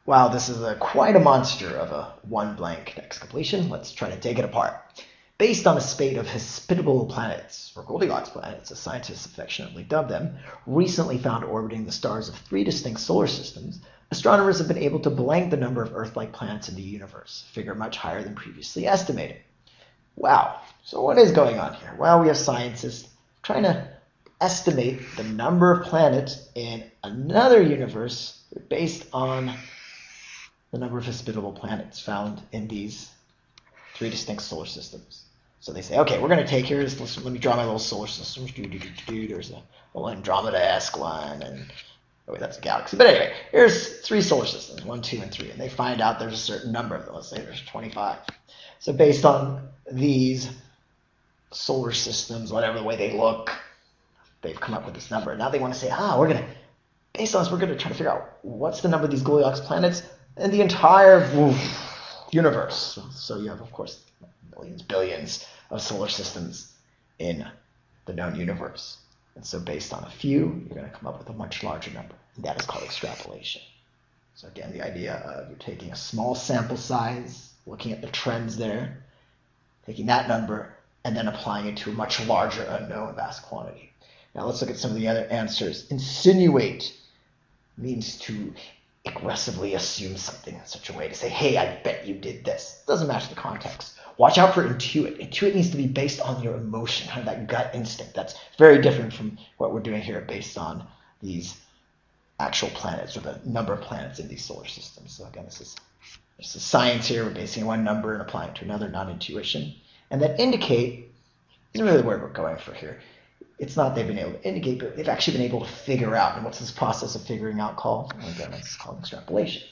Wow, this is quite a monster of a one blank text completion. Let's try to take it apart. Based on a spate of hospitable planets, or Goldilocks planets, as scientists affectionately dub them, recently found orbiting the stars of 3 distinct solar systems, astronomers have been able to blank the number of Earth-like planets in the universe, a figure much higher than previously estimated. Wow, so what is going on here? Well, we have scientists trying to estimate the number of planets in another universe based on the number of hospitable planets found in these 3 distinct solar systems. So they say, okay, we're going to take here, let me draw my little solar systems. There's a little Andromeda-esque one, and oh wait, that's a galaxy. But anyway, here's 3 solar systems, 1, 2, and 3, and they find out there's a certain number of them. Let's say there's 25. So based on these solar systems, whatever the way they look, they've come up with this number. Now they want to say, based on this, we're going to try to figure out what's the number of these Goldilocks planets in the entire universe. So you have, of course, millions, billions of solar systems in the known universe. And so based on a few, you're going to come up with a much larger number. And that is called extrapolation. So again, the idea of you're taking a small sample size, looking at the trends there, taking that number, and then applying it to a much larger unknown vast quantity. Now let's look at some of the other answers. Insinuate means to aggressively assume something in such a way to say, hey, I bet you did this. It doesn't match the context. Watch out for intuit. Intuit needs to be based on your emotion, kind of that gut instinct. That's very different from what we're doing here based on these actual planets or the number of planets in these solar systems. So again, this is science here. We're basing one number and applying it to another, not intuition. And then indicate isn't really where we're going for here. It's not they've been able to indicate, but they've actually been able to figure out. And what's this process of figuring out called? Well, again, it's called extrapolation.